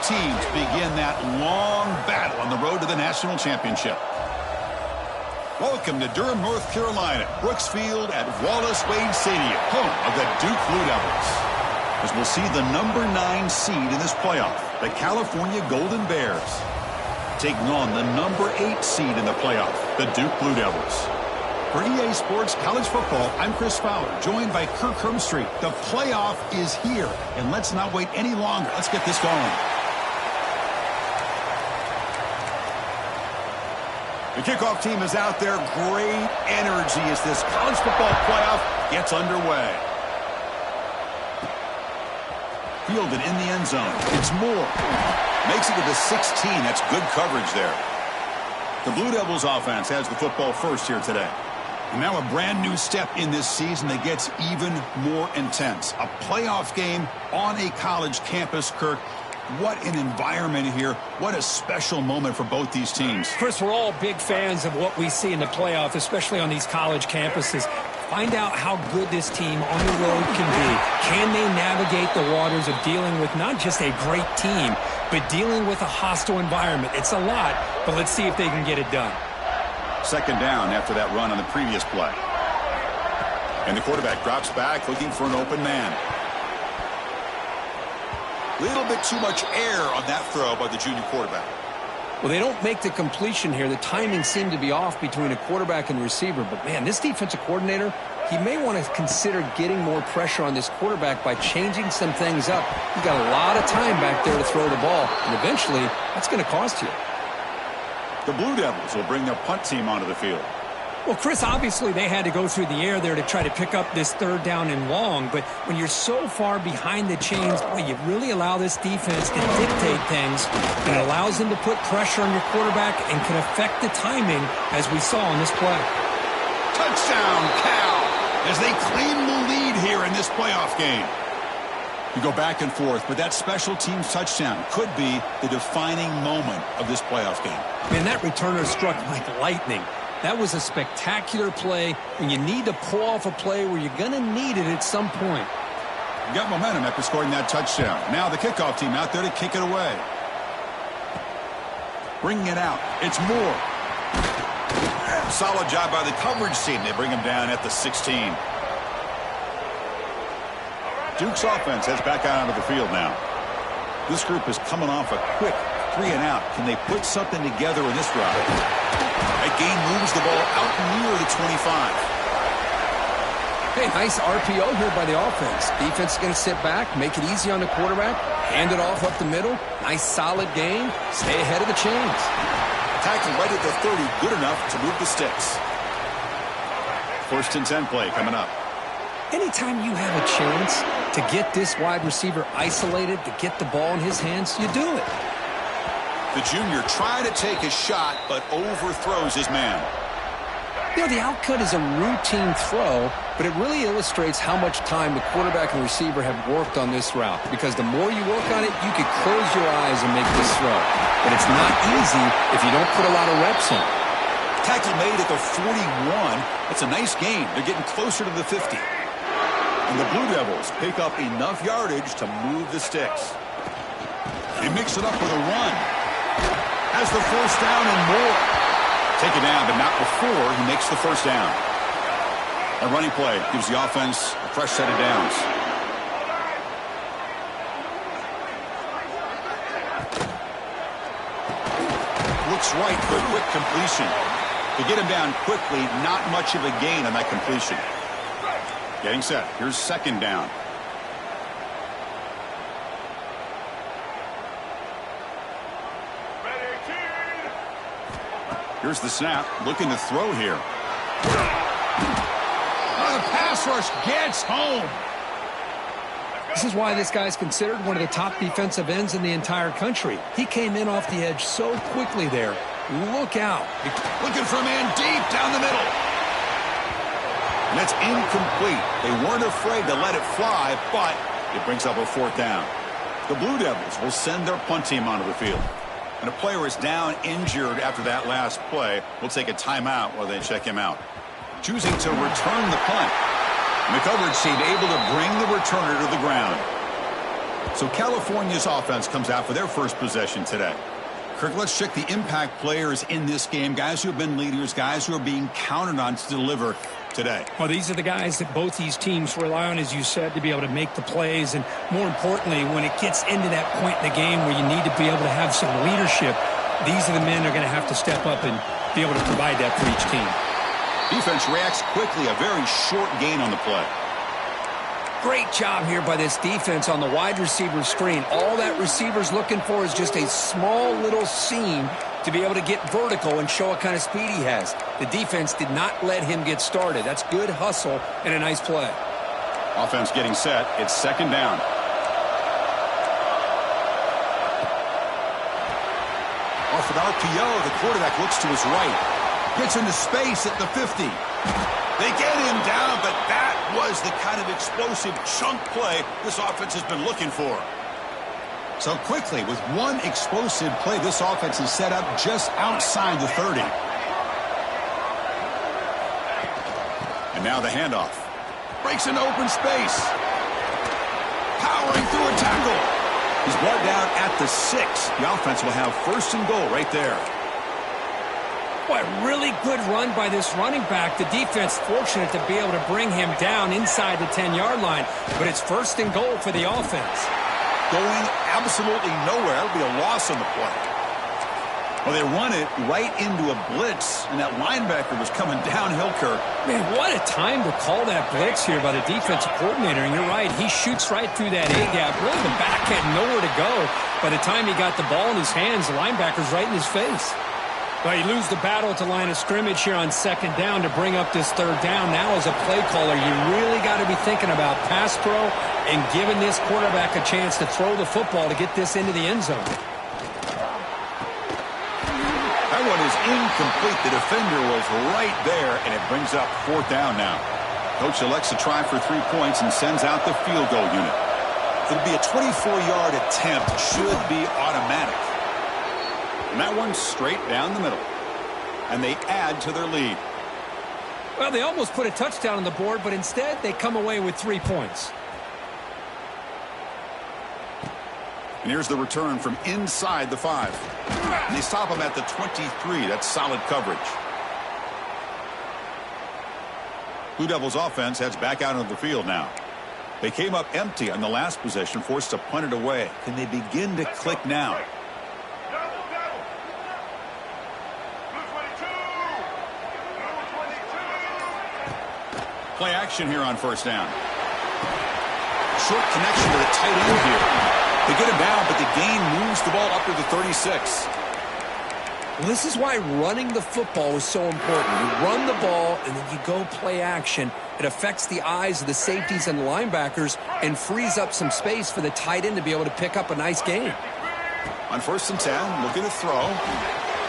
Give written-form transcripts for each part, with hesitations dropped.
teams begin that long battle on the road to the national championship. Welcome to Durham, North Carolina, Brooks Field at Wallace Wade Stadium, home of the Duke Blue Devils. As we'll see the number 9 seed in this playoff, the California Golden Bears, taking on the number 8 seed in the playoff, the Duke Blue Devils. For EA Sports College Football, I'm Chris Fowler, joined by Kirk Hermstreet. The playoff is here, and let's not wait any longer. Let's get this going. The kickoff team is out there. Great energy as this college football playoff gets underway. Fielded in the end zone. It's Moore. Makes it to the 16. That's good coverage there. The Blue Devils offense has the football first here today. And now a brand new step in this season that gets even more intense. A playoff game on a college campus, Kirk. What an environment here. What a special moment for both these teams. Chris, we're all big fans of what we see in the playoff, especially on these college campuses. Find out how good this team on the road can be. Can they navigate the waters of dealing with not just a great team, but dealing with a hostile environment? It's a lot, but let's see if they can get it done. Second down after that run on the previous play. And the quarterback drops back looking for an open man. Little bit too much air on that throw by the junior quarterback. Well, they don't make the completion here. The timing seemed to be off between a quarterback and receiver. But, man, this defensive coordinator, he may want to consider getting more pressure on this quarterback by changing some things up. He's got a lot of time back there to throw the ball. And eventually, that's going to cost you. The Blue Devils will bring their punt team onto the field. Well, Chris, obviously they had to go through the air there to try to pick up this third down and long. But when you're so far behind the chains, boy, you really allow this defense to dictate things. It allows them to put pressure on your quarterback and can affect the timing, as we saw on this play. Touchdown, Cal, as they claim the lead here in this playoff game. You go back and forth, but that special teams touchdown could be the defining moment of this playoff game. Man, that returner struck like lightning. That was a spectacular play, and you need to pull off a play where you're going to need it at some point. You got momentum after scoring that touchdown. Now the kickoff team out there to kick it away. Bringing it out. It's Moore. Solid job by the coverage team. They bring him down at the 16. Duke's offense heads back out onto the field now. This group is coming off a quick 3 and out. Can they put something together in this drive? That gain moves the ball out near the 25. Hey, nice RPO here by the offense. Defense is going to sit back, make it easy on the quarterback, hand it off up the middle. Nice solid gain. Stay ahead of the chains. Tackling right at the 30, good enough to move the sticks. First and 10 play coming up. Anytime you have a chance to get this wide receiver isolated, to get the ball in his hands, you do it. The junior trying to take a shot, but overthrows his man. You know, the outcut is a routine throw, but it really illustrates how much time the quarterback and receiver have worked on this route. Because the more you work on it, you could close your eyes and make this throw. But it's not easy if you don't put a lot of reps in. Tackle made at the 41. It's a nice gain. They're getting closer to the 50. And the Blue Devils pick up enough yardage to move the sticks. They mix it up with a run. Has the first down and more. Take it down, but not before he makes the first down. A running play gives the offense a fresh set of downs. Looks right for a quick completion. To get him down quickly, not much of a gain on that completion. Getting set. Here's second down. Here's the snap. Looking to throw here. The pass rush gets home. This is why this guy's considered one of the top defensive ends in the entire country. He came in off the edge so quickly there. Look out. Looking for a man deep down the middle. And that's incomplete. They weren't afraid to let it fly, but it brings up a fourth down. The Blue Devils will send their punt team onto the field. And a player is down injured after that last play. We'll take a timeout while they check him out. Choosing to return the punt. And the coverage team able to bring the returner to the ground. So California's offense comes out for their first possession today. Kirk, let's check the impact players in this game, guys who have been leaders, guys who are being counted on to deliver today. Well, these are the guys that both these teams rely on, as you said, to be able to make the plays. And more importantly, when it gets into that point in the game where you need to be able to have some leadership, these are the men that are going to have to step up and be able to provide that for each team. Defense reacts quickly, a very short gain on the play. Great job here by this defense on the wide receiver screen. All that receiver's looking for is just a small little seam to be able to get vertical and show what kind of speed he has. The defense did not let him get started. That's good hustle and a nice play. Offense getting set. It's second down. Off an RPO, the quarterback looks to his right. Gets into space at the 50. They get him down, but that was the kind of explosive chunk play this offense has been looking for. So quickly, with one explosive play, this offense is set up just outside the 30. And now the handoff. Breaks into open space. Powering through a tackle. He's brought down at the 6. The offense will have first and goal right there. Boy, really good run by this running back. The defense fortunate to be able to bring him down inside the 10-yard line. But it's first and goal for the offense. Going absolutely nowhere. It'll be a loss on the play. Well, they run it right into a blitz, and that linebacker was coming downhill, Kirk. Man, what a time to call that blitz here by the defensive coordinator. And you're right, he shoots right through that A-gap. Really, the back had nowhere to go. By the time he got the ball in his hands, the linebacker's right in his face. Well, you lose the battle at the line of scrimmage here on second down to bring up this third down. Now as a play caller, you really got to be thinking about pass pro and giving this quarterback a chance to throw the football to get this into the end zone. That one is incomplete. The defender was right there, and it brings up fourth down now. Coach elects to try for 3 points and sends out the field goal unit. It'll be a 24-yard attempt. Should be automatic. And that one's straight down the middle. And they add to their lead. Well, they almost put a touchdown on the board, but instead they come away with 3 points. And here's the return from inside the 5. And they stop him at the 23. That's solid coverage. Blue Devils offense heads back out onto the field now. They came up empty on the last possession, forced to punt it away. Can they begin to click now? Play action here on first down. Short connection to the tight end here. They get him down, but the gain moves the ball up to the 36. Well, this is why running the football is so important. You run the ball, and then you go play action. It affects the eyes of the safeties and the linebackers and frees up some space for the tight end to be able to pick up a nice gain. On first and 10, looking to throw.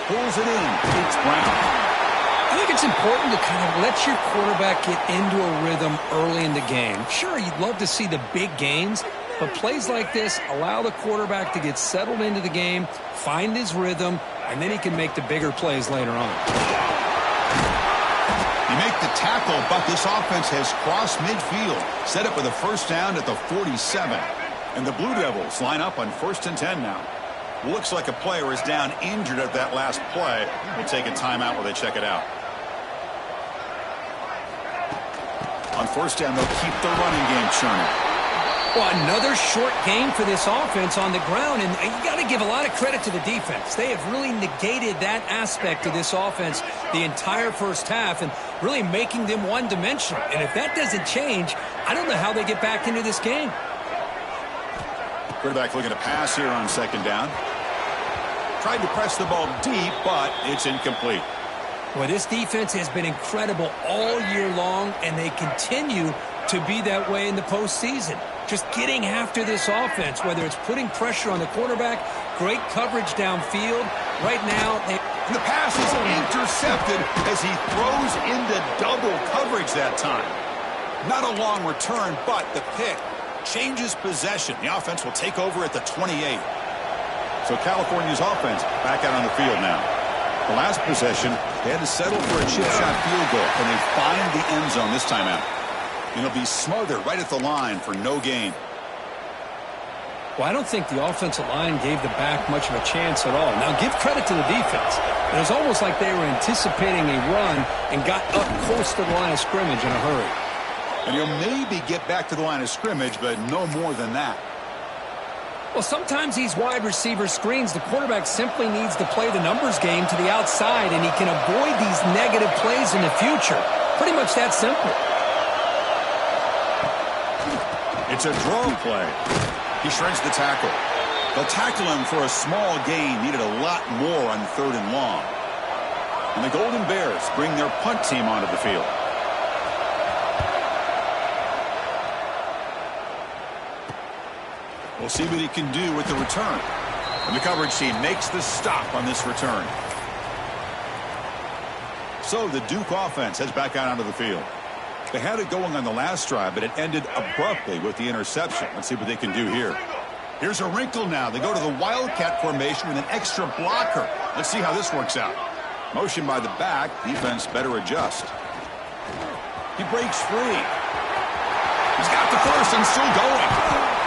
Pulls it in. It's Brown. I think it's important to kind of let your quarterback get into a rhythm early in the game. Sure, you'd love to see the big gains, but plays like this allow the quarterback to get settled into the game, find his rhythm, and then he can make the bigger plays later on. You make the tackle, but this offense has crossed midfield, set up with a first down at the 47. And the Blue Devils line up on first and 10 now. Looks like a player is down injured at that last play. We'll take a timeout while they check it out. On first down, they'll keep the running game churning. Well, another short game for this offense on the ground, and you got to give a lot of credit to the defense. They have really negated that aspect of this offense the entire first half and really making them one-dimensional. And if that doesn't change, I don't know how they get back into this game. Quarterback looking to pass here on second down. Tried to press the ball deep, but it's incomplete. Well, this defense has been incredible all year long, and they continue to be that way in the postseason. Just getting after this offense, whether it's putting pressure on the quarterback, great coverage downfield. Right now, and the pass is intercepted as he throws into double coverage that time. Not a long return, but the pick changes possession. The offense will take over at the 28. So California's offense back out on the field now. The last possession, they had to settle for a chip shot field goal. Can they find the end zone this time out? And it'll be smothered right at the line for no gain. Well, I don't think the offensive line gave the back much of a chance at all. Now, give credit to the defense. It was almost like they were anticipating a run and got up close to the line of scrimmage in a hurry. And he'll maybe get back to the line of scrimmage, but no more than that. Well, sometimes these wide receiver screens, the quarterback simply needs to play the numbers game to the outside, and he can avoid these negative plays in the future. Pretty much that simple. It's a draw play. He shreds the tackle. They'll tackle him for a small gain. Needed a lot more on 3rd and long. And the Golden Bears bring their punt team onto the field. We'll see what he can do with the return. And the coverage team makes the stop on this return. So the Duke offense heads back out onto the field. They had it going on the last drive, but it ended abruptly with the interception. Let's see what they can do here. Here's a wrinkle now. They go to the Wildcat formation with an extra blocker. Let's see how this works out. Motion by the back. Defense better adjust. He breaks free. He's got the first and still going.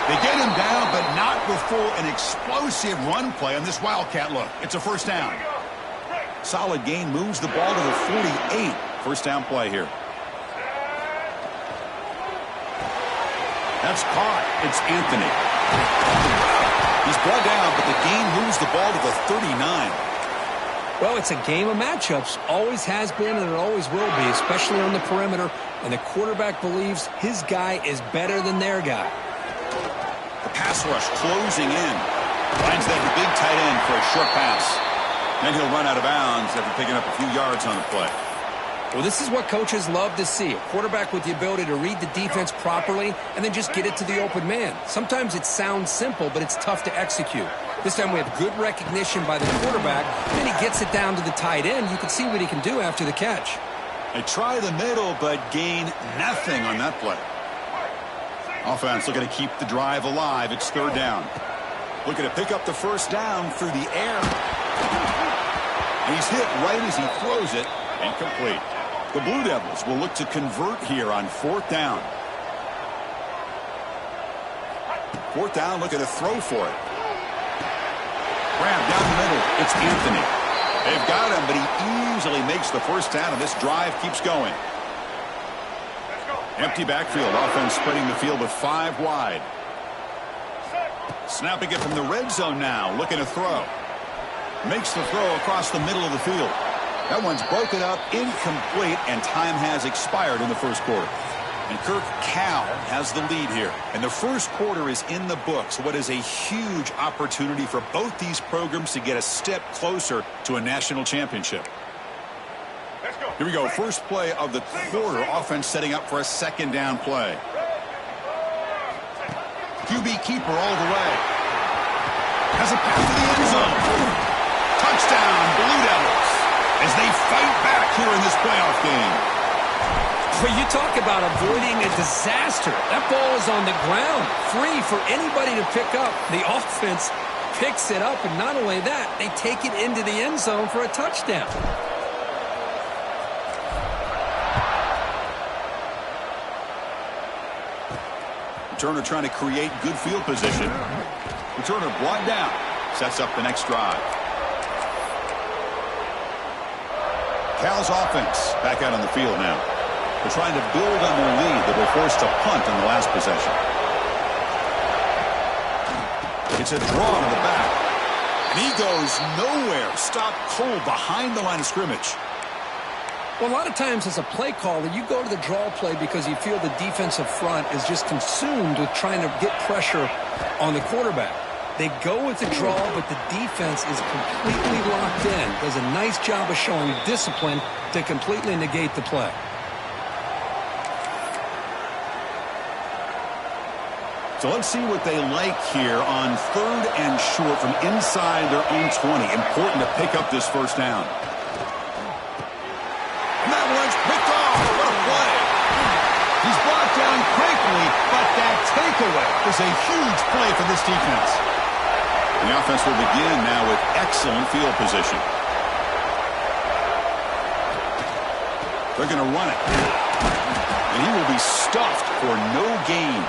They get him down, but not before an explosive run play on this Wildcat look. It's a first down. Solid gain, moves the ball to the 48. First down play here. That's caught. It's Anthony. He's brought down, but the gain moves the ball to the 39. Well, it's a game of matchups. Always has been, and it always will be, especially on the perimeter. And the quarterback believes his guy is better than their guy. The pass rush closing in. Finds that big tight end for a short pass. Then he'll run out of bounds after picking up a few yards on the play. Well, this is what coaches love to see. A quarterback with the ability to read the defense properly and then just get it to the open man. Sometimes it sounds simple, but it's tough to execute. This time we have good recognition by the quarterback, and then he gets it down to the tight end. You can see what he can do after the catch. They try the middle, but gain nothing on that play. Offense looking to keep the drive alive. It's 3rd down. Looking to pick up the first down through the air. And he's hit right as he throws it. Incomplete. The Blue Devils will look to convert here on 4th down. 4th down, looking to throw for it. Grab down the middle. It's Anthony. They've got him, but he easily makes the first down, and this drive keeps going. Empty backfield. Offense spreading the field with 5 wide. Snapping it from the red zone now. Looking to throw. Makes the throw across the middle of the field. That one's broken up, incomplete, and time has expired in the first quarter. And Kirk Cal has the lead here. And the first quarter is in the books. What is a huge opportunity for both these programs to get a step closer to a national championship. Here we go. First play of the quarter. Offense setting up for a 2nd down play. QB keeper all the way. Has a pass to the end zone. Touchdown, Blue Devils, as they fight back here in this playoff game. Well, you talk about avoiding a disaster. That ball is on the ground, free for anybody to pick up. The offense picks it up, and not only that, they take it into the end zone for a touchdown. Returner trying to create good field position. Returner brought down. Sets up the next drive. Cal's offense back out on the field now. They're trying to build on their lead. They were forced to punt on the last possession. It's a draw to the back. And he goes nowhere. Stopped cold behind the line of scrimmage. Well, a lot of times as a play caller, you go to the draw play because you feel the defensive front is just consumed with trying to get pressure on the quarterback. They go with the draw, but the defense is completely locked in. Does a nice job of showing discipline to completely negate the play. So let's see what they like here on 3rd and short from inside their own 20. Important to pick up this first down. And that one's picked off. What a play. He's brought down quickly, but that takeaway is a huge play for this defense. And the offense will begin now with excellent field position. They're going to run it. And he will be stuffed for no gain.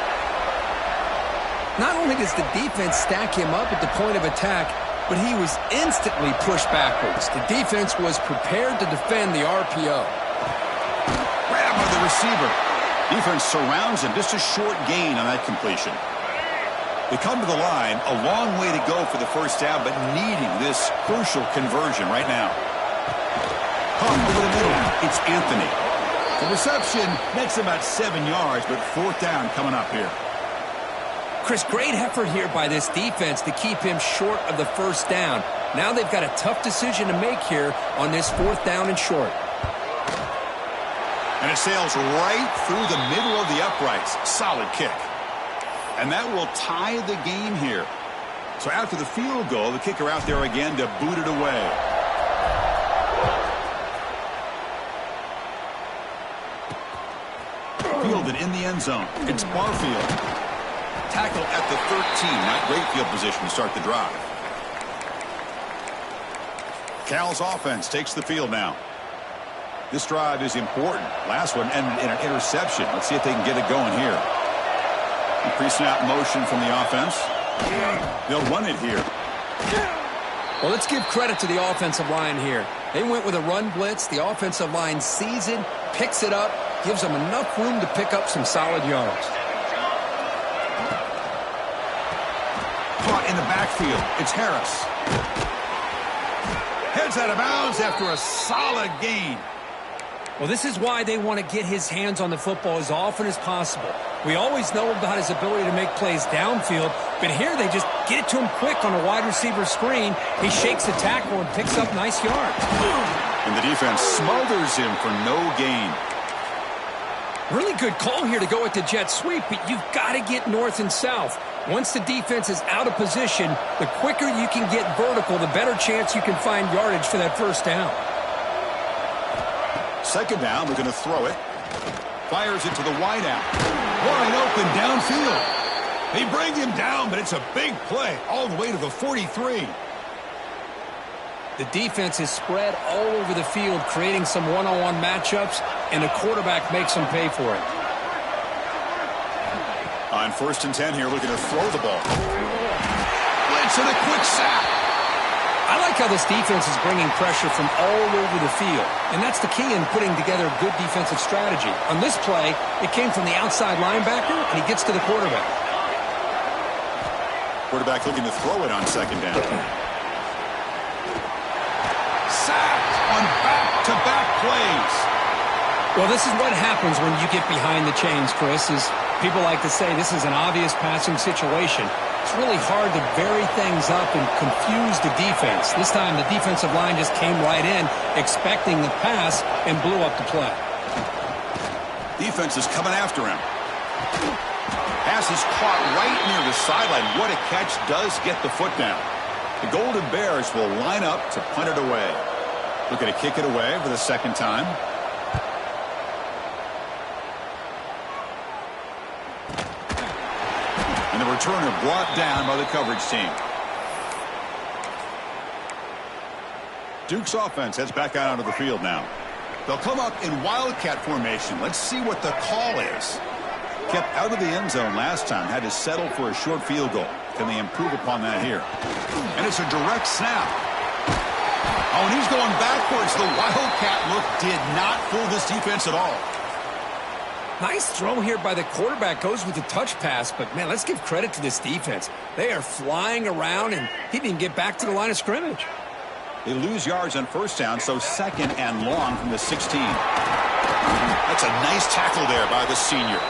Not only does the defense stack him up at the point of attack, but he was instantly pushed backwards. The defense was prepared to defend the RPO. Grab by the receiver. Defense surrounds him. Just a short gain on that completion. They come to the line, a long way to go for the first down, but needing this crucial conversion right now. Caught over the middle. It's Anthony. The reception nets about 7 yards, but fourth down coming up here. Chris, great effort here by this defense to keep him short of the first down. Now they've got a tough decision to make here on this fourth down and short. And it sails right through the middle of the uprights. Solid kick. And that will tie the game here. So after the field goal, the kicker out there again to boot it away. Fielded in the end zone. It's Barfield. Tackle at the 13. Not great field position to start the drive. Cal's offense takes the field now. This drive is important. Last one ended in an interception. Let's see if they can get it going here. Pre-snap motion from the offense. They'll run it here. Well, let's give credit to the offensive line here. They went with a run blitz. The offensive line sees it, picks it up, gives them enough room to pick up some solid yards. Caught in the backfield. It's Harris. Heads out of bounds after a solid gain. Well, this is why they want to get his hands on the football as often as possible. We always know about his ability to make plays downfield, but here they just get it to him quick on a wide receiver screen. He shakes the tackle and picks up nice yards. And the defense smothers him for no gain. Really good call here to go with the jet sweep, but you've got to get north and south. Once the defense is out of position, the quicker you can get vertical, the better chance you can find yardage for that first down. Second down, they're going to throw it. Fires it to the wideout. Wide open downfield. They bring him down, but it's a big play all the way to the 43. The defense is spread all over the field, creating some one-on-one matchups, and the quarterback makes them pay for it. On 1st and 10 here, looking to throw the ball. Blitz and a quick sack. I like how this defense is bringing pressure from all over the field, and that's the key in putting together a good defensive strategy. On this play, it came from the outside linebacker, and he gets to the quarterback. Quarterback looking to throw it on second down. Sacked on back-to-back plays. Well, this is what happens when you get behind the chains, Chris. Is people like to say this is an obvious passing situation. It's really hard to vary things up and confuse the defense. This time, the defensive line just came right in, expecting the pass, and blew up the play. Defense is coming after him. Pass is caught right near the sideline. What a catch does get the foot down. The Golden Bears will line up to punt it away. Looking to kick it away for the second time. And the returner brought down by the coverage team. Duke's offense heads back out onto the field now. They'll come up in Wildcat formation. Let's see what the call is. Kept out of the end zone last time. Had to settle for a short field goal. Can they improve upon that here? And it's a direct snap. Oh, and he's going backwards. The Wildcat look did not fool this defense at all. Nice throw here by the quarterback. Goes with the touch pass, but, man, let's give credit to this defense. They are flying around, and he didn't get back to the line of scrimmage. They lose yards on first down, so second and long from the 16. That's a nice tackle there by the senior.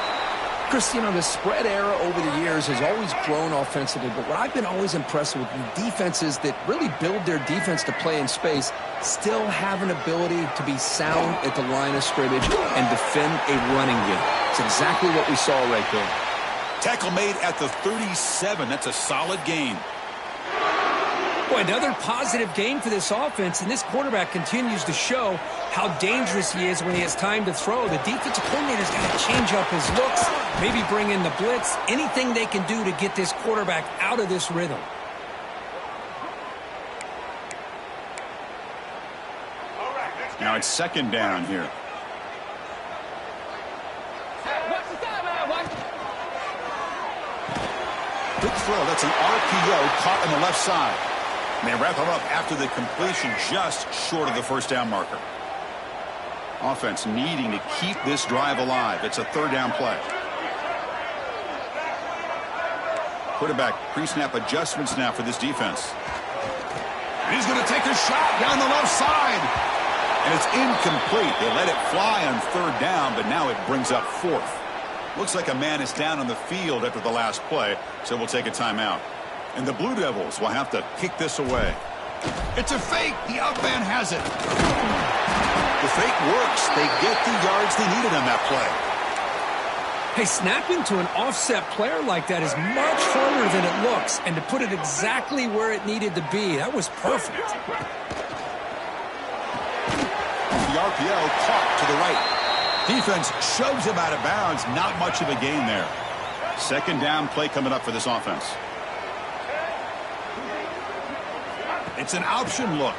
Chris, you know, the spread era over the years has always grown offensively, but what I've been always impressed with defenses that really build their defense to play in space still have an ability to be sound at the line of scrimmage and defend a running game. It's exactly what we saw right there. Tackle made at the 37. That's a solid gain. Boy, another positive game for this offense, and this quarterback continues to show how dangerous he is when he has time to throw. The defensive coordinator's got to change up his looks, maybe bring in the blitz, anything they can do to get this quarterback out of this rhythm. Now it's second down here. throw. That's an RPO caught on the left side. And they wrap him up after the completion just short of the first down marker. Offense needing to keep this drive alive. It's a third down play. Quarterback pre-snap adjustments now for this defense. And he's going to take a shot down the left side. And it's incomplete. They let it fly on third down, but now it brings up fourth. Looks like a man is down on the field after the last play, so we'll take a timeout. And the Blue Devils will have to kick this away. It's a fake. The up man has it. The fake works. They get the yards they needed on that play. Hey, snapping to an offset player like that is much harder than it looks. And to put it exactly where it needed to be, that was perfect. The RPO caught to the right. Defense shoves him out of bounds. Not much of a gain there. Second down play coming up for this offense. It's an option look.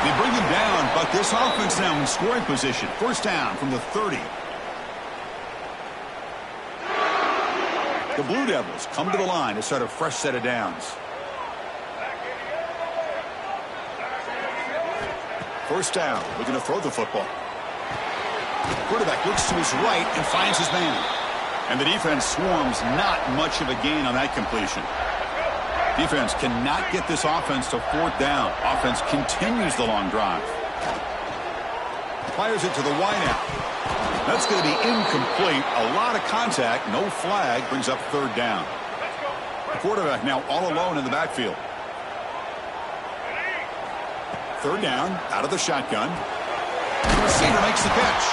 They bring him down, but this offense now in scoring position. First down from the 30. The Blue Devils come to the line to start a fresh set of downs. First down, looking to throw the football. Quarterback looks to his right and finds his man. And the defense swarms. Not much of a gain on that completion. Defense cannot get this offense to fourth down. Offense continues the long drive. Fires it to the wideout. That's going to be incomplete. A lot of contact. No flag. Brings up third down. The quarterback now all alone in the backfield. Third down, out of the shotgun. The receiver makes the catch.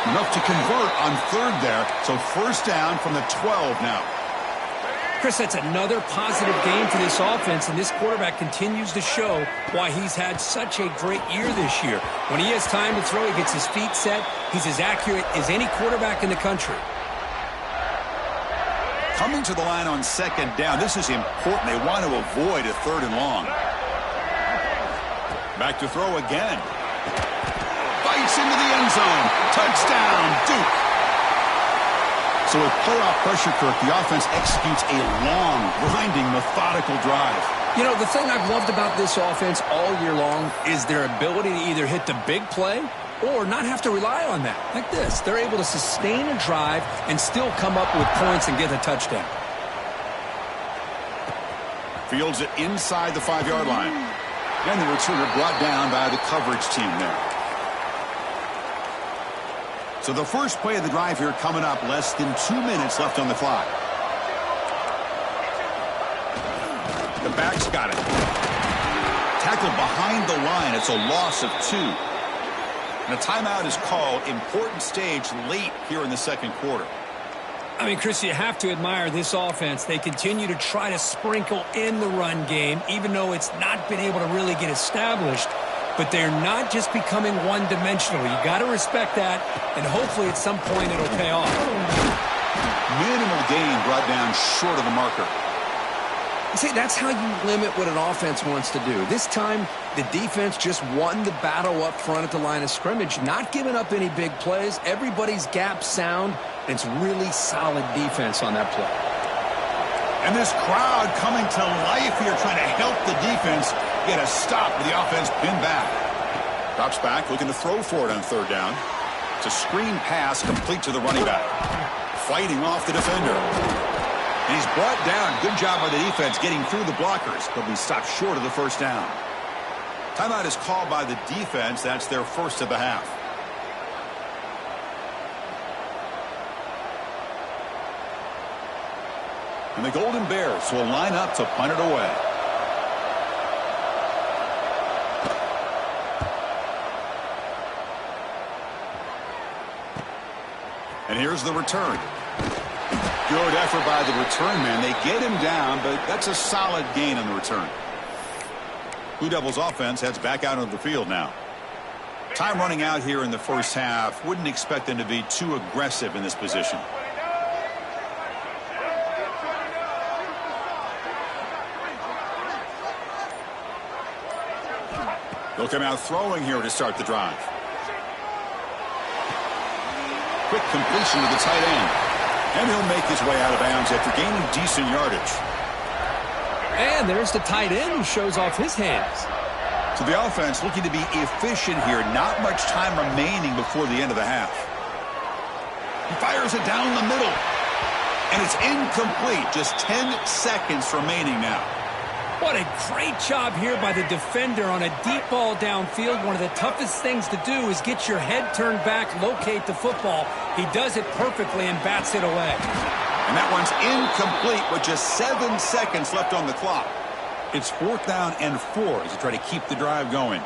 Enough to convert on third there. So first down from the 12 now. Chris, that's another positive game for this offense, and this quarterback continues to show why he's had such a great year this year. When he has time to throw, he gets his feet set. He's as accurate as any quarterback in the country. Coming to the line on second down, this is important. They want to avoid a third and long. Back to throw again. Bites into the end zone. Touchdown, Duke. So with playoff pressure, Kirk, the offense executes a long, grinding, methodical drive. You know, the thing I've loved about this offense all year long is their ability to either hit the big play or not have to rely on that. Like this, they're able to sustain a drive and still come up with points and get a touchdown. Fields it inside the 5-yard line. And the returner brought down by the coverage team there. So the first play of the drive here coming up, less than 2 minutes left on the clock. The back's got it. Tackled behind the line. It's a loss of 2. And a timeout is called. Important stage late here in the second quarter. I mean, Chris, you have to admire this offense. They continue to try to sprinkle in the run game, even though it's not been able to really get established. But they're not just becoming one-dimensional. You got to respect that, and hopefully at some point it'll pay off. Minimal gain brought down short of the marker. See, that's how you limit what an offense wants to do. This time, the defense just won the battle up front at the line of scrimmage, not giving up any big plays. Everybody's gap sound, and it's really solid defense on that play. And this crowd coming to life here, trying to help the defense get a stop with the offense pinned back. Drops back, looking to throw for it on third down. It's a screen pass complete to the running back. Fighting off the defender. And he's brought down. Good job by the defense getting through the blockers, but we stopped short of the first down. Timeout is called by the defense. That's their first of the half. And the Golden Bears will line up to punt it away. And here's the return. Good effort by the return man. They get him down, but that's a solid gain on the return. Blue Devils offense heads back out of the field now. Time running out here in the first half. Wouldn't expect them to be too aggressive in this position. They'll come out throwing here to start the drive. Quick completion to the tight end. And he'll make his way out of bounds after gaining decent yardage. And there's the tight end who shows off his hands. So the offense looking to be efficient here. Not much time remaining before the end of the half. He fires it down the middle. And it's incomplete. Just 10 seconds remaining now. What a great job here by the defender on a deep ball downfield. One of the toughest things to do is get your head turned back, locate the football. He does it perfectly and bats it away. And that one's incomplete with just 7 seconds left on the clock. It's 4th down and 4 as they try to keep the drive going.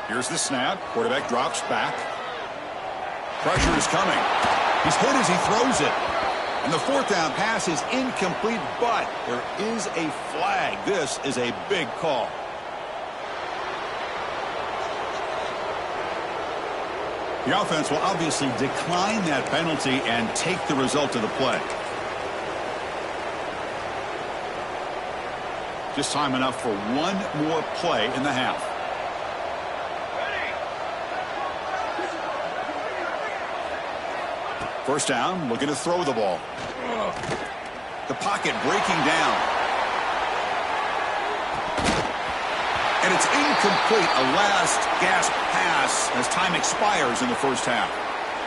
Here's the snap. Quarterback drops back. Pressure is coming. He's hit as he throws it. And the 4th down pass is incomplete, but there is a flag. This is a big call. The offense will obviously decline that penalty and take the result of the play. Just time enough for one more play in the half. First down, looking to throw the ball. The pocket breaking down. And it's incomplete. A last gasp pass as time expires in the first half.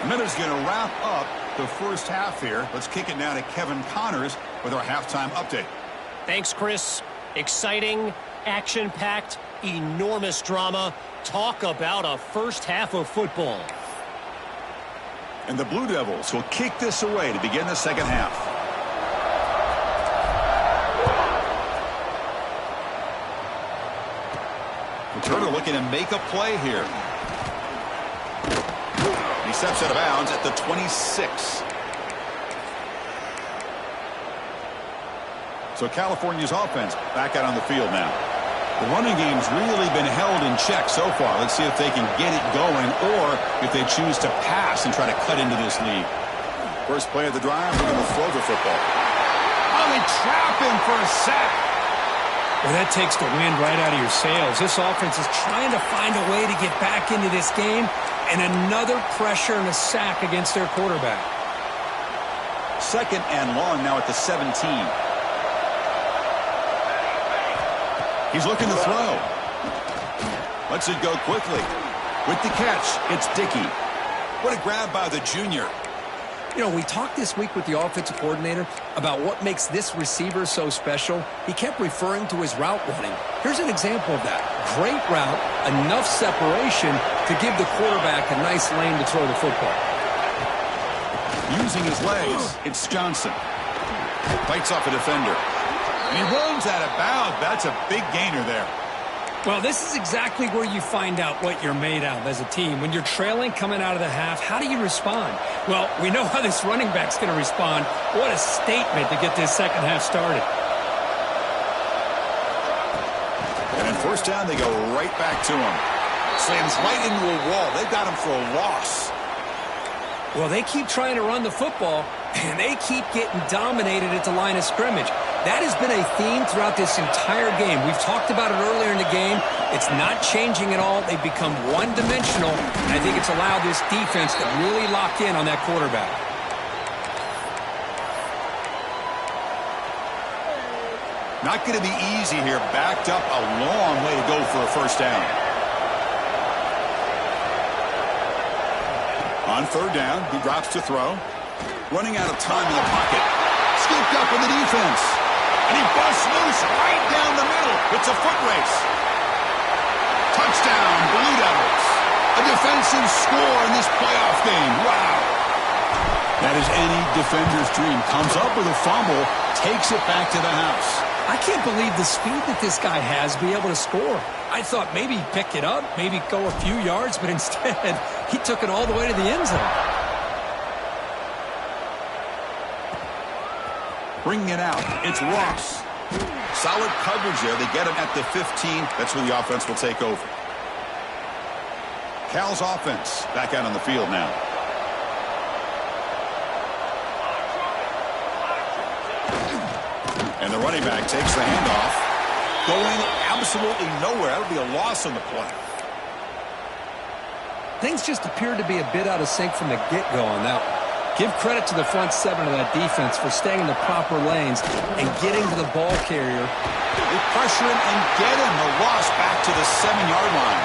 And that is going to wrap up the first half here. Let's kick it now to Kevin Connors with our halftime update. Thanks, Chris. Exciting, action-packed, enormous drama. Talk about a first half of football. And the Blue Devils will kick this away to begin the second half. Turner looking to make a play here. He steps out of bounds at the 26. So California's offense back out on the field now. The running game's really been held in check so far. Let's see if they can get it going or if they choose to pass and try to cut into this lead. First play of the drive, they're going to throw the football. Oh, they trap him for a sack. Well, that takes the wind right out of your sails. This offense is trying to find a way to get back into this game, and another pressure and a sack against their quarterback. 2nd and long now at the 17. He's looking to throw. Lets it go quickly. With the catch, it's Dickey. What a grab by the junior. You know, we talked this week with the offensive coordinator about what makes this receiver so special. He kept referring to his route running. Here's an example of that. Great route, enough separation to give the quarterback a nice lane to throw the football. Using his legs, it's Johnson. Fights off a defender. And he runs out of bounds. That's a big gainer there. Well, this is exactly where you find out what you're made of as a team. When you're trailing coming out of the half, how do you respond? Well, we know how this running back's going to respond. What a statement to get this second half started. And in first down, they go right back to him. Slams right into a wall. They've got him for a loss. Well, they keep trying to run the football, and they keep getting dominated at the line of scrimmage. That has been a theme throughout this entire game. We've talked about it earlier in the game. It's not changing at all. They've become one-dimensional, and I think it's allowed this defense to really lock in on that quarterback. Not going to be easy here. Backed up a long way to go for a first down. On third down, he drops to throw. Running out of time in the pocket. Scooped up in the defense. And he busts loose right down the middle. It's a foot race. Touchdown, Blue Devils. A defensive score in this playoff game. Wow. That is any defender's dream. Comes up with a fumble, takes it back to the house. I can't believe the speed that this guy has to be able to score. I thought maybe he'd pick it up, maybe go a few yards, but instead he took it all the way to the end zone. Bringing it out, it's Ross. Solid coverage there. They get him at the 15. That's where the offense will take over. Cal's offense back out on the field now. the running back takes the handoff. Going absolutely nowhere. That would be a loss on the play. Things just appeared to be a bit out of sync from the get-go on that one. Give credit to the front seven of that defense for staying in the proper lanes and getting to the ball carrier. They pressure him and get him. The loss back to the 7-yard line.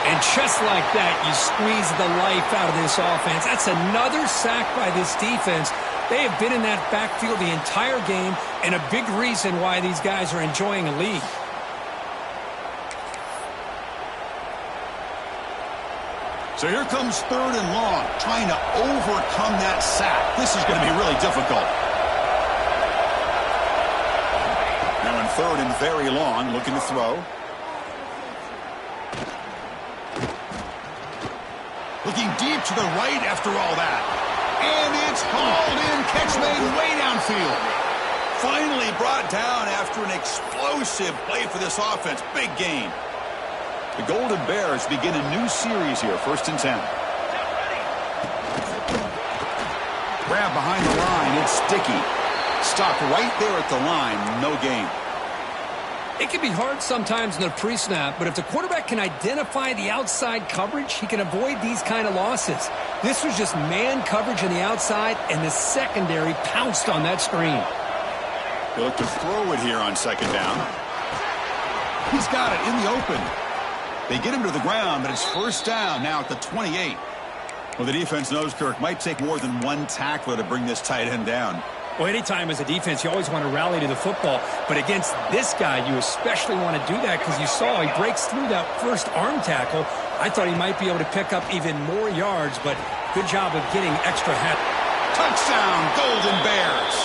And just like that, you squeeze the life out of this offense. That's another sack by this defense. They have been in that backfield the entire game, and a big reason why these guys are enjoying a lead. So here comes 3rd and long, trying to overcome that sack. This is going to be really difficult. Now in 3rd and very long, looking to throw. Looking deep to the right after all that. And it's hauled in, catch made way downfield. Finally brought down after an explosive play for this offense. Big gain. The Golden Bears begin a new series here, 1st and 10. Grab behind the line, it's Sticky. Stopped right there at the line, no gain. It can be hard sometimes in the pre-snap, but if the quarterback can identify the outside coverage, he can avoid these kind of losses. This was just man coverage on the outside, and the secondary pounced on that screen. They look to throw it here on 2nd down. He's got it in the open. They get him to the ground, but it's 1st down now at the 28. Well, the defense knows, Kirk, might take more than one tackler to bring this tight end down. Well, anytime as a defense, you always want to rally to the football. But against this guy, you especially want to do that because you saw he breaks through that first arm tackle. I thought he might be able to pick up even more yards, but good job of getting extra help. Touchdown, Golden Bears.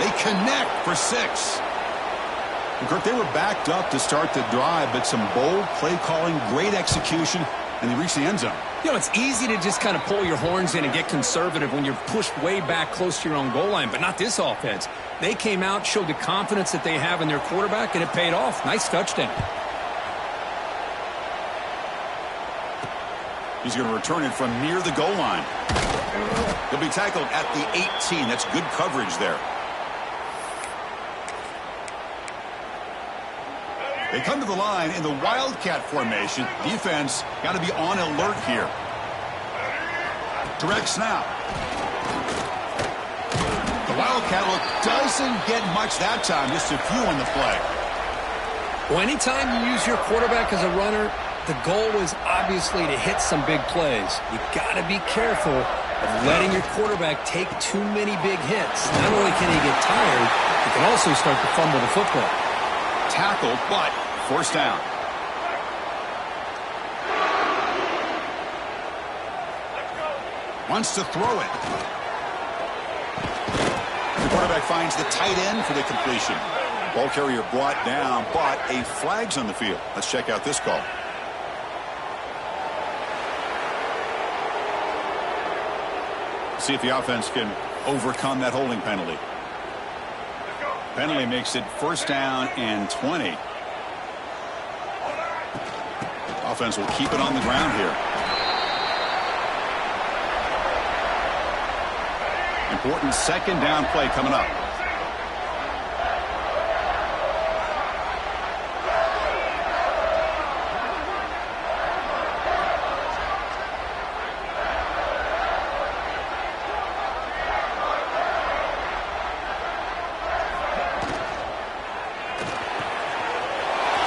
They connect for 6. And Kirk, they were backed up to start the drive, but some bold play calling, great execution, and they reached the end zone. You know, it's easy to just kind of pull your horns in and get conservative when you're pushed way back close to your own goal line, but not this offense. They came out, showed the confidence that they have in their quarterback, and it paid off. Nice touchdown. He's going to return it from near the goal line. He'll be tackled at the 18. That's good coverage there. They come to the line in the Wildcat formation. Defense got to be on alert here. Direct snap. The Wildcat look doesn't get much that time. Just a few on the play. Well, anytime you use your quarterback as a runner, the goal is obviously to hit some big plays. You got to be careful of letting your quarterback take too many big hits. Not only can he get tired, he can also start to fumble the football. Tackled, but 1st down. Wants to throw it. The quarterback finds the tight end for the completion. Ball carrier brought down, but a flag's on the field. Let's check out this call. See if the offense can overcome that holding penalty. Penalty makes it 1st down and 20. Offense will keep it on the ground here. Important 2nd down play coming up.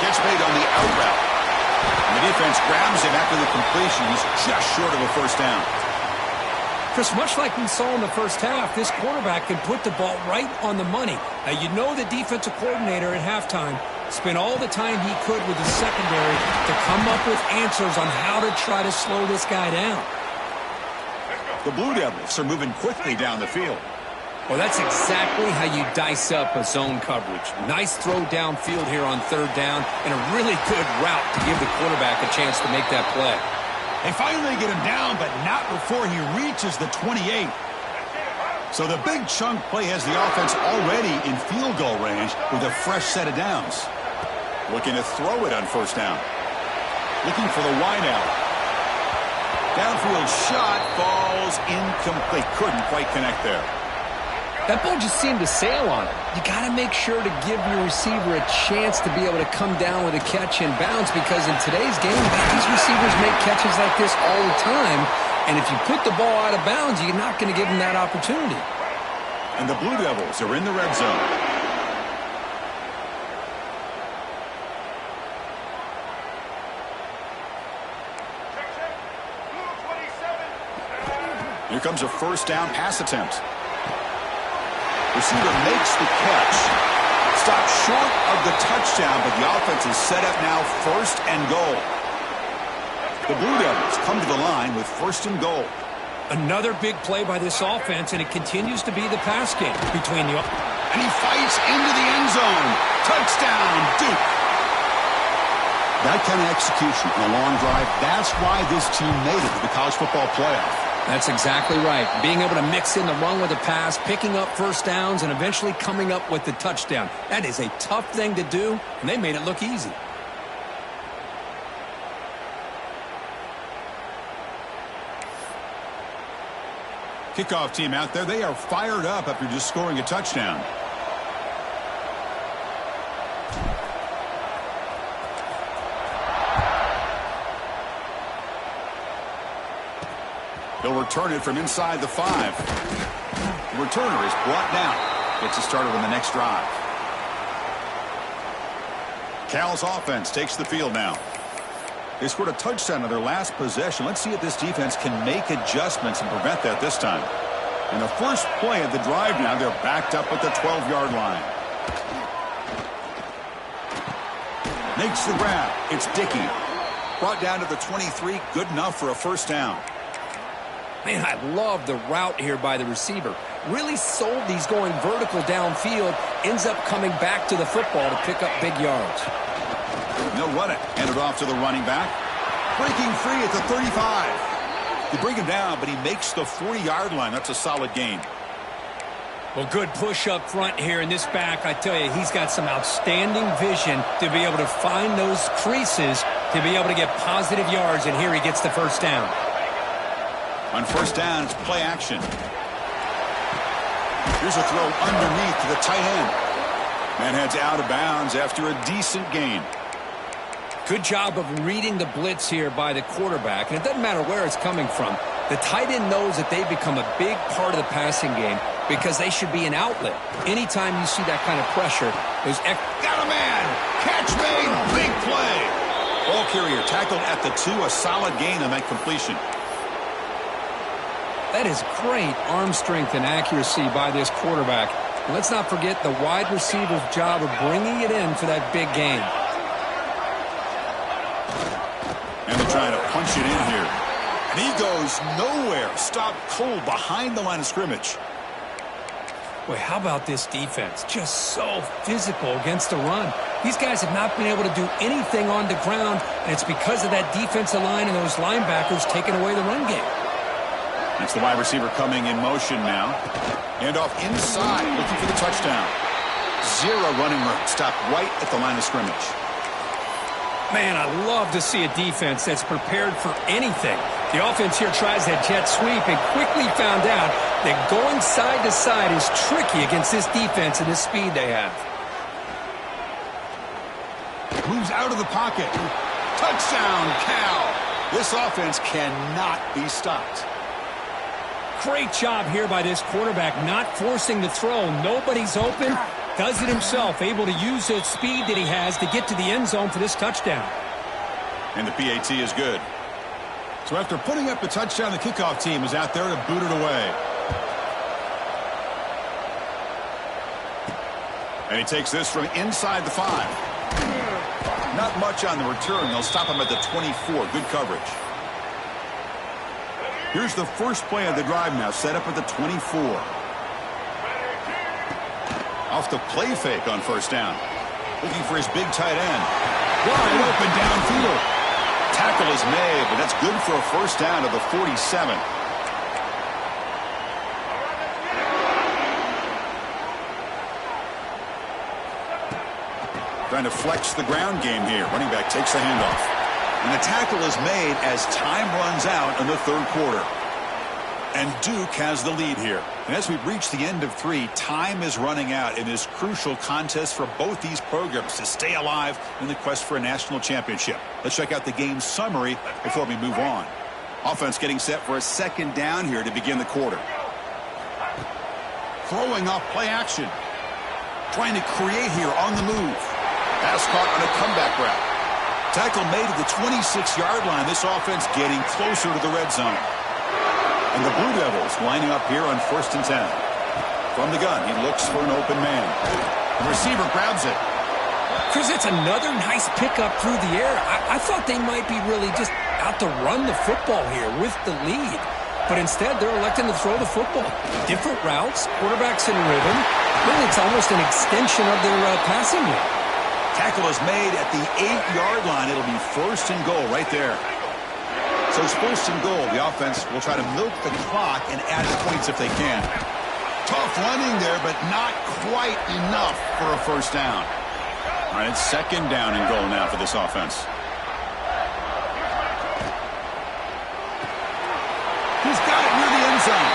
Catch made on the out route. And the defense grabs him after the completion. He's just short of a 1st down. Chris, much like we saw in the first half, this quarterback can put the ball right on the money. Now, you know the defensive coordinator at halftime spent all the time he could with the secondary to come up with answers on how to try to slow this guy down. The Blue Devils are moving quickly down the field. Well, that's exactly how you dice up a zone coverage. Nice throw downfield here on 3rd down, and a really good route to give the quarterback a chance to make that play. They finally get him down, but not before he reaches the 28. So the big chunk play has the offense already in field goal range with a fresh set of downs. Looking to throw it on 1st down. Looking for the wideout. Downfield shot falls incomplete. Couldn't quite connect there. That ball just seemed to sail on it. You got to make sure to give your receiver a chance to be able to come down with a catch and bounce, because in today's game, these receivers make catches like this all the time, and if you put the ball out of bounds, you're not going to give them that opportunity. And the Blue Devils are in the red zone. Here comes a first down pass attempt. Receiver makes the catch. Stopped short of the touchdown, but the offense is set up now first and goal. The Blue Devils come to the line with first and goal. Another big play by this offense, and it continues to be the pass game between the... And he fights into the end zone. Touchdown, Duke. That kind of execution in a long drive, that's why this team made it to the college football playoff. That's exactly right. Being able to mix in the run with the pass, picking up first downs, and eventually coming up with the touchdown. That is a tough thing to do, and they made it look easy. Kickoff team out there, they are fired up after just scoring a touchdown. They'll return it from inside the 5. The returner is brought down. Gets it started on the next drive. Cal's offense takes the field now. They scored a touchdown on their last possession. Let's see if this defense can make adjustments and prevent that this time. And the first play of the drive now, they're backed up at the 12-yard line. Makes the grab. It's Dickey. Brought down to the 23. Good enough for a first down. Man, I love the route here by the receiver. Really sold these going vertical downfield. Ends up coming back to the football to pick up big yards. They'll run it. Hand it off to the running back. Breaking free at the 35. They bring him down, but he makes the 40-yard line. That's a solid gain. Well, good push up front here in this back. I tell you, he's got some outstanding vision to be able to find those creases to be able to get positive yards, and here he gets the first down. On first down, it's play action. Here's a throw underneath to the tight end. Man heads out of bounds after a decent gain. Good job of reading the blitz here by the quarterback, and it doesn't matter where it's coming from. The tight end knows that they've become a big part of the passing game because they should be an outlet. Anytime you see that kind of pressure, there's... Got a man! Catch made! Big play! Ball carrier tackled at the 2. A solid gain on that completion. That is great arm strength and accuracy by this quarterback. And let's not forget the wide receiver's job of bringing it in for that big gain. And they're trying to punch it in here. And he goes nowhere. Stopped cold behind the line of scrimmage. Boy, how about this defense? Just so physical against the run. These guys have not been able to do anything on the ground, and it's because of that defensive line and those linebackers taking away the run game. That's the wide receiver coming in motion now. Hand off inside, looking for the touchdown. 0 running room. Stopped right at the line of scrimmage. Man, I love to see a defense that's prepared for anything. The offense here tries that jet sweep and quickly found out that going side to side is tricky against this defense and the speed they have. Moves out of the pocket. Touchdown, Cal. This offense cannot be stopped. Great job here by this quarterback, not forcing the throw. Nobody's open. Does it himself, able to use the speed that he has to get to the end zone for this touchdown. And the PAT is good. So after putting up the touchdown, the kickoff team is out there to boot it away. And he takes this from inside the 5. Not much on the return. They'll stop him at the 24. Good coverage. Here's the first play of the drive now, set up at the 24. Off the play fake on first down. Looking for his big tight end. Wide open downfield. Tackle is made, but that's good for a first down to the 47. Trying to flex the ground game here. Running back takes the handoff. And the tackle is made as time runs out in the third quarter. And Duke has the lead here. And as we've reached the end of 3, time is running out in this crucial contest for both these programs to stay alive in the quest for a national championship. Let's check out the game summary before we move on. Offense getting set for a second down here to begin the quarter. Throwing off play action. Trying to create here on the move. Pass caught on a comeback route. Tackle made at the 26-yard line. This offense getting closer to the red zone. And the Blue Devils lining up here on 1st and 10. From the gun, he looks for an open man. The receiver grabs it. Chris, it's another nice pickup through the air. I thought they might be really just out to run the football here with the lead. But instead, they're electing to throw the football. Different routes, quarterbacks in rhythm. Really, it's almost an extension of their passing game. Tackle is made at the 8-yard line. It'll be 1st and goal right there. So it's 1st and goal. The offense will try to milk the clock and add points if they can. Tough running there, but not quite enough for a 1st down. All right, it's 2nd down and goal now for this offense. He's got it near the end zone.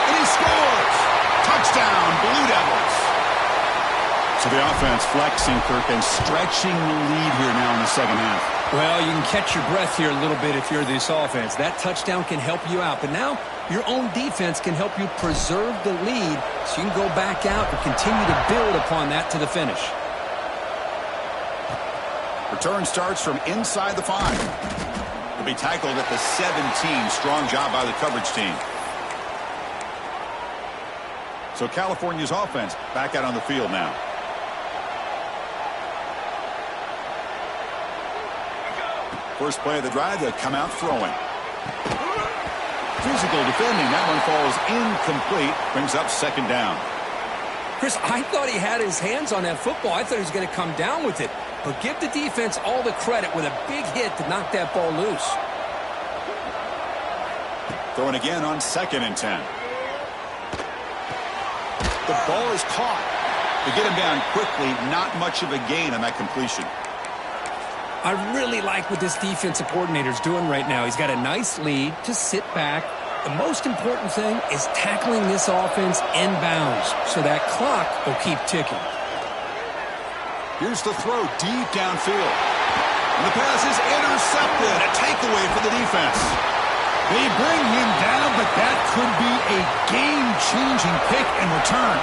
And he scores. Touchdown, Blue Devils. So the offense flexing, Kirk, and stretching the lead here now in the second half. Well, you can catch your breath here a little bit if you're this offense. That touchdown can help you out. But now your own defense can help you preserve the lead so you can go back out and continue to build upon that to the finish. Return starts from inside the 5. He'll be tackled at the 17. Strong job by the coverage team. So California's offense back out on the field now. First play of the drive, they'll come out throwing. Physical defending. That one falls incomplete. Brings up 2nd down. Chris, I thought he had his hands on that football. I thought he was going to come down with it. But give the defense all the credit with a big hit to knock that ball loose. Throwing again on 2nd and 10. The ball is caught. To get him down quickly, not much of a gain on that completion. I really like what this defensive coordinator is doing right now. He's got a nice lead to sit back. The most important thing is tackling this offense inbounds so that clock will keep ticking. Here's the throw deep downfield. And the pass is intercepted. A takeaway for the defense. They bring him down, but that could be a game-changing pick and return.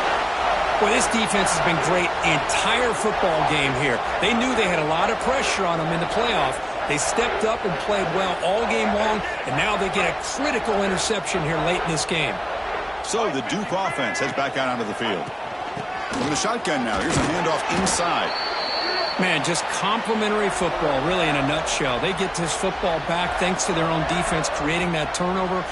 Well, this defense has been great the entire football game here. They knew they had a lot of pressure on them in the playoff. They stepped up and played well all game long, and now they get a critical interception here late in this game. So the Duke offense heads back out onto the field. From the shotgun now, here's a handoff inside. Man, just complimentary football, really, in a nutshell. They get this football back thanks to their own defense, creating that turnover,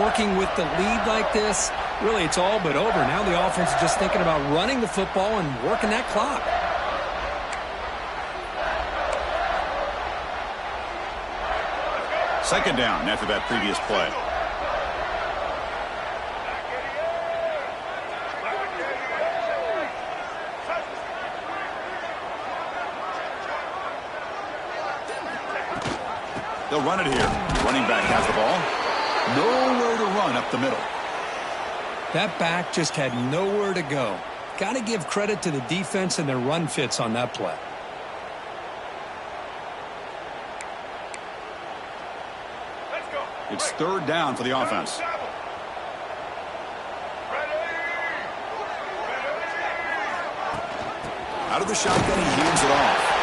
working with the lead like this. Really, it's all but over. Now the offense is just thinking about running the football and working that clock. Second down after that previous play. They'll run it here. Running back has the ball. Nowhere to run up the middle. That back just had nowhere to go. Got to give credit to the defense and their run fits on that play. It's 3rd down for the offense. Out of the shotgun, he hands it off.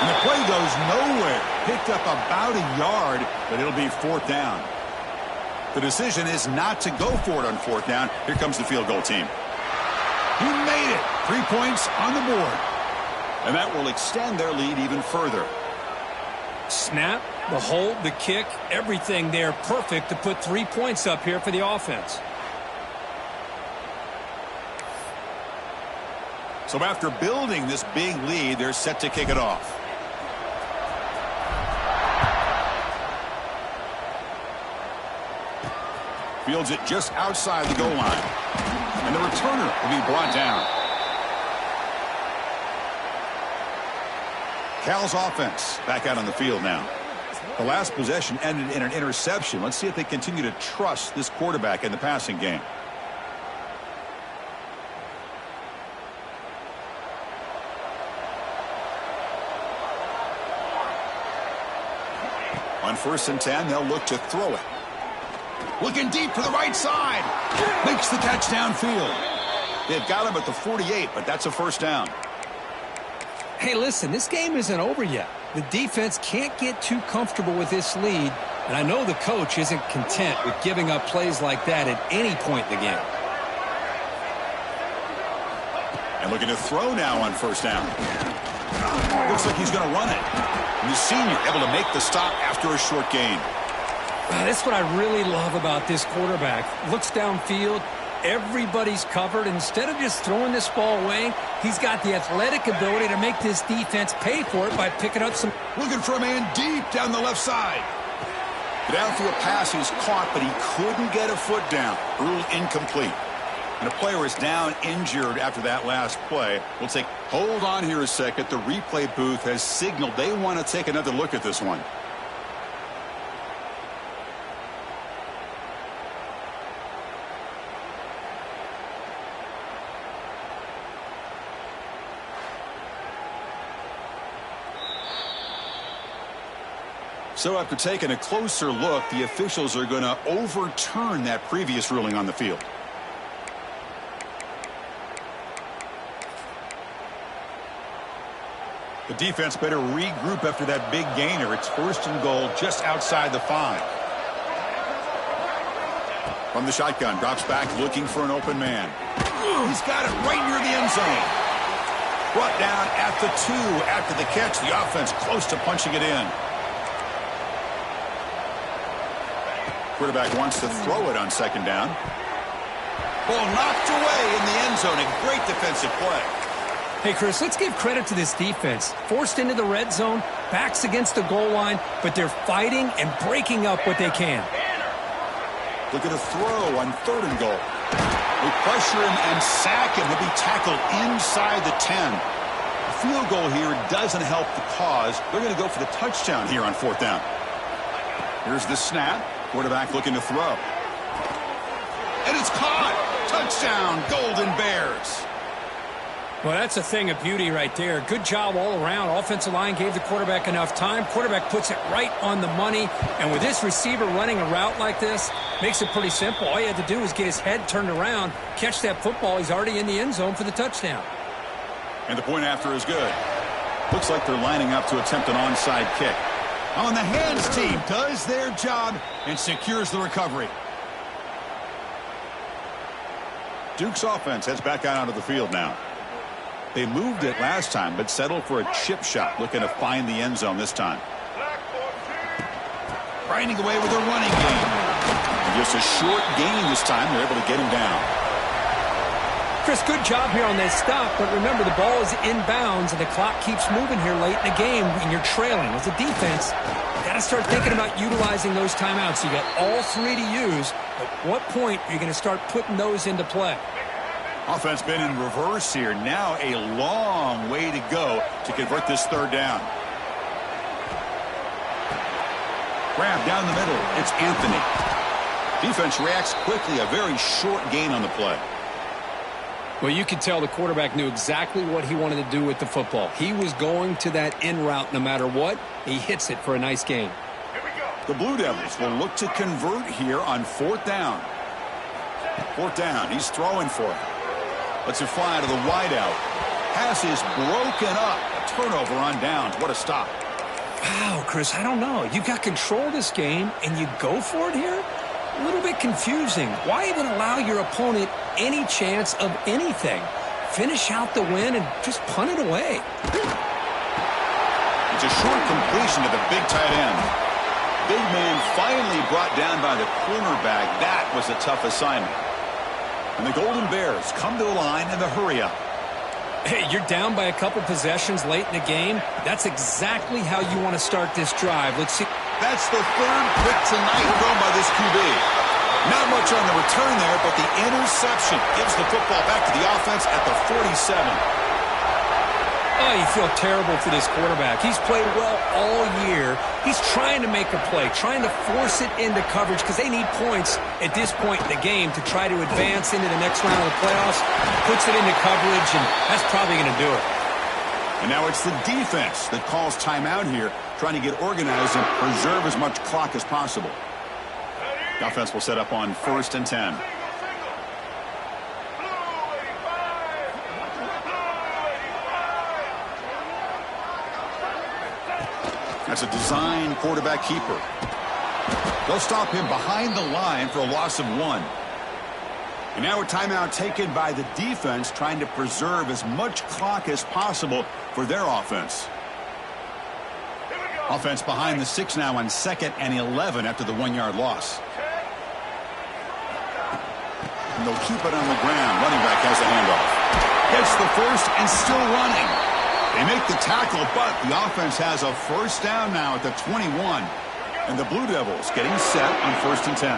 And the play goes nowhere. Picked up about a yard, but it'll be 4th down. The decision is not to go for it on 4th down. Here comes the field goal team. He made it. 3 points on the board. And that will extend their lead even further. Snap, the hold, the kick, everything there perfect to put 3 points up here for the offense. So after building this big lead, they're set to kick it off. Fields it just outside the goal line. And the returner will be brought down. Cal's offense back out on the field now. The last possession ended in an interception. Let's see if they continue to trust this quarterback in the passing game. On 1st and 10, they'll look to throw it. Looking deep to the right side. Makes the catch downfield. They've got him at the 48, but that's a first down. Hey, listen, this game isn't over yet. The defense can't get too comfortable with this lead, and I know the coach isn't content with giving up plays like that at any point in the game. And looking to throw now on 1st down. Looks like he's going to run it. And the senior able to make the stop after a short gain. That's what I really love about this quarterback. Looks downfield. Everybody's covered. Instead of just throwing this ball away, he's got the athletic ability to make this defense pay for it by picking up some. Looking for a man deep down the left side. The downfield pass is caught, but he couldn't get a foot down. Ruled incomplete. And a player is down injured after that last play. We'll take. Hold on here a second. The replay booth has signaled they want to take another look at this one. So after taking a closer look, the officials are going to overturn that previous ruling on the field. The defense better regroup after that big gainer. It's 1st and goal just outside the 5. From the shotgun, drops back looking for an open man. He's got it right near the end zone. Brought down at the 2 after the catch. The offense close to punching it in. Quarterback wants to throw it on 2nd down. Ball knocked away in the end zone. A great defensive play. Hey, Chris, let's give credit to this defense. Forced into the red zone, backs against the goal line, but they're fighting and breaking up what they can. Look at a throw on 3rd and goal. They pressure him and sack him. He'll be tackled inside the 10. A field goal here doesn't help the cause. They're going to go for the touchdown here on 4th down. Here's the snap. Quarterback looking to throw. And it's caught. Touchdown, Golden Bears. Well, that's a thing of beauty right there. Good job all around. Offensive line gave the quarterback enough time. Quarterback puts it right on the money. And with this receiver running a route like this, makes it pretty simple. All you had to do was get his head turned around, catch that football. He's already in the end zone for the touchdown. And the point after is good. Looks like they're lining up to attempt an onside kick. On the hands team does their job and secures the recovery. Duke's offense heads back out onto the field now. They moved it last time, but settled for a chip shot, looking to find the end zone this time. Grinding away with a running game. And just a short gain this time. They're able to get him down. Chris, good job here on that stop, but remember the ball is inbounds and the clock keeps moving here late in the game and you're trailing. As a defense, you got to start thinking about utilizing those timeouts. You got all 3 to use. At what point are you going to start putting those into play? Offense been in reverse here. Now a long way to go to convert this 3rd down. Grab down the middle. It's Anthony. Defense reacts quickly. A very short gain on the play. Well, you could tell the quarterback knew exactly what he wanted to do with the football. He was going to that in route no matter what. He hits it for a nice gain. The Blue Devils will look to convert here on 4th down. 4th down. He's throwing for it. Lets it fly to the wideout. Pass is broken up. A turnover on downs. What a stop. Wow, Chris, I don't know. You got control of this game and you go for it here? A little bit confusing. Why even allow your opponent any chance of anything? Finish out the win and just punt it away. It's a short completion to the big tight end. Big man finally brought down by the cornerback. That was a tough assignment. And the Golden Bears come to the line in the hurry-up. Hey, you're down by a couple possessions late in the game. That's exactly how you want to start this drive. Let's see. That's the 3rd pick tonight thrown by this QB. Not much on the return there, but the interception gives the football back to the offense at the 47. Oh, you feel terrible for this quarterback. He's played well all year. He's trying to make a play, trying to force it into coverage because they need points at this point in the game to try to advance into the next round of the playoffs. Puts it into coverage, and that's probably going to do it. And now it's the defense that calls timeout here, trying to get organized and preserve as much clock as possible. The offense will set up on 1st and 10. That's a design quarterback keeper. They'll stop him behind the line for a loss of 1. And now a timeout taken by the defense, trying to preserve as much clock as possible for their offense. Offense behind the 6 now on 2nd and 11 after the 1-yard loss. And they'll keep it on the ground. Running back has a handoff. Gets the first and still running. They make the tackle, but the offense has a first down now at the 21. And the Blue Devils getting set on 1st and 10.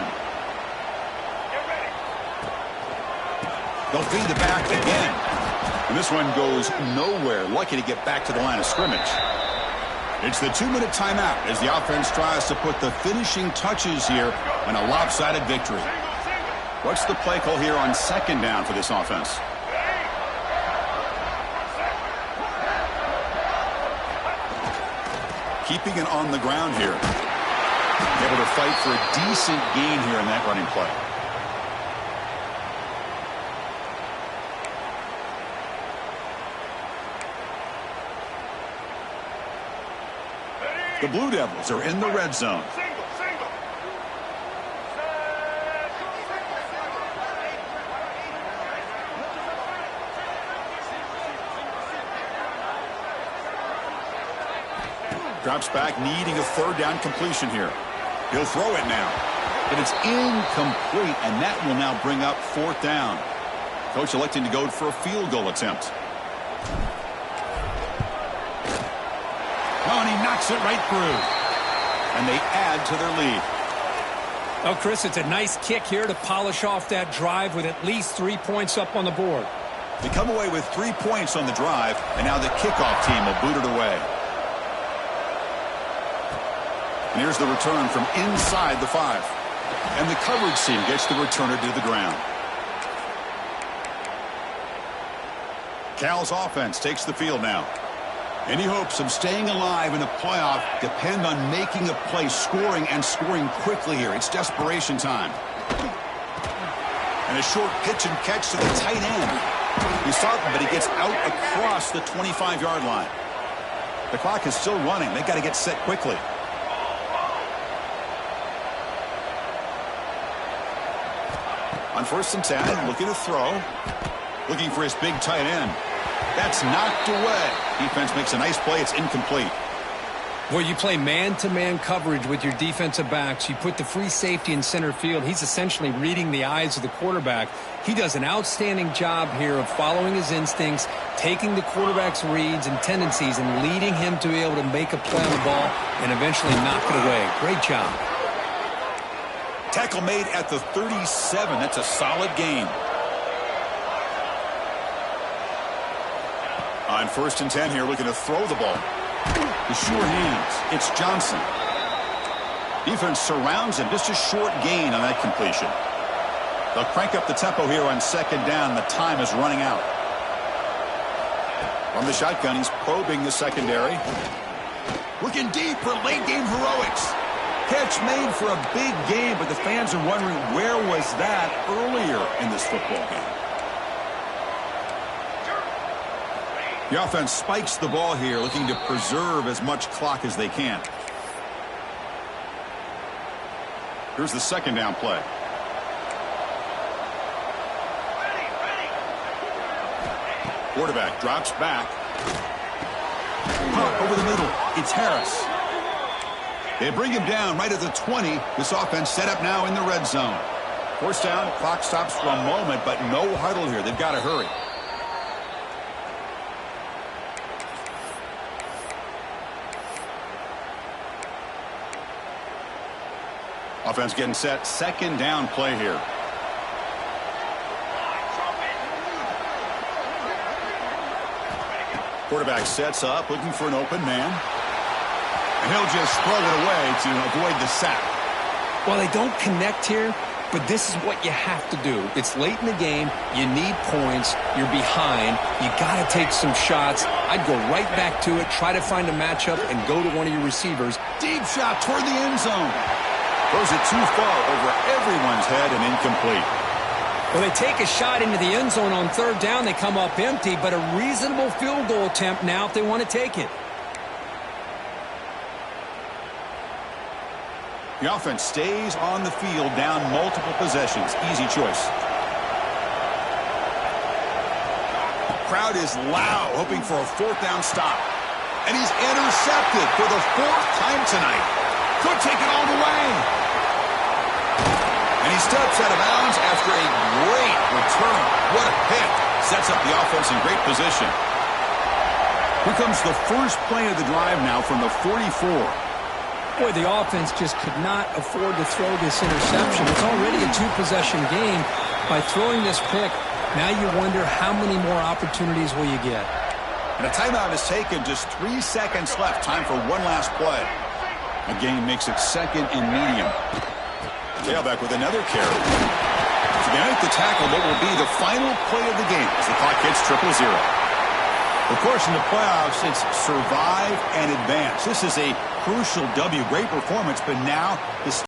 They'll feed the back again. And this one goes nowhere. Lucky to get back to the line of scrimmage. It's the 2-minute timeout as the offense tries to put the finishing touches here on a lopsided victory. What's the play call here on 2nd down for this offense? Keeping it on the ground here. Able to fight for a decent gain here in that running play. The Blue Devils are in the red zone. Drops back, needing a 3rd down completion here. He'll throw it now. But it's incomplete, and that will now bring up 4th down. Coach electing to go for a field goal attempt. Oh, and he knocks it right through. And they add to their lead. Oh, Chris, it's a nice kick here to polish off that drive with at least 3 points up on the board. They come away with 3 points on the drive, and now the kickoff team will boot it away. And here's the return from inside the 5. And the coverage team gets the returner to the ground. Cal's offense takes the field now. Any hopes of staying alive in the playoff depend on making a play, scoring, and scoring quickly here. It's desperation time. And a short pitch and catch to the tight end. He's talking, but he gets out across the 25-yard line. The clock is still running. They've got to get set quickly. On 1st and 10, looking to throw. Looking for his big tight end. That's knocked away. Defense makes a nice play. It's incomplete. Well, you play man-to-man coverage with your defensive backs. You put the free safety in center field. He's essentially reading the eyes of the quarterback. He does an outstanding job here of following his instincts, taking the quarterback's reads and tendencies, and leading him to be able to make a play on the ball and eventually knock it away. Great job. Tackle made at the 37. That's a solid gain. On 1st and 10 here, looking to throw the ball. The sure hands. It's Johnson. Defense surrounds him. Just a short gain on that completion. They'll crank up the tempo here on 2nd down. The time is running out. From the shotgun, he's probing the secondary. Looking deep for late game heroics. Catch made for a big game, but the fans are wondering where was that earlier in this football game. The offense spikes the ball here, looking to preserve as much clock as they can. Here's the 2nd down play. Quarterback drops back. Pop over the middle. It's Harris. They bring him down right at the 20. This offense set up now in the red zone. 4th down, clock stops for a moment, but no huddle here. They've got to hurry. Offense getting set. 2nd down play here. Quarterback sets up, looking for an open man. And he'll just throw it away to avoid the sack. While they don't connect here, but this is what you have to do. It's late in the game. You need points. You're behind. You got to take some shots. I'd go right back to it, try to find a matchup, and go to one of your receivers. Deep shot toward the end zone. Throws it too far over everyone's head and incomplete. Well, they take a shot into the end zone on third down. They come up empty, but a reasonable field goal attempt now if they want to take it. The offense stays on the field down multiple possessions. Easy choice. The crowd is loud, hoping for a fourth down stop. And he's intercepted for the fourth time tonight. Could take it all the way. And he steps out of bounds after a great return. What a pick. Sets up the offense in great position. Here comes the first play of the drive now from the 44. Boy, the offense just could not afford to throw this interception. It's already a two-possession game. By throwing this pick, now you wonder how many more opportunities will you get. And a timeout is taken. Just 3 seconds left. Time for one last play. A gain makes it second and medium. Tailback with another carry. So they make the tackle what will be the final play of the game as the clock hits 0-0. Of course, in the playoffs, it's survive and advance. This is a crucial W. Great performance, but now this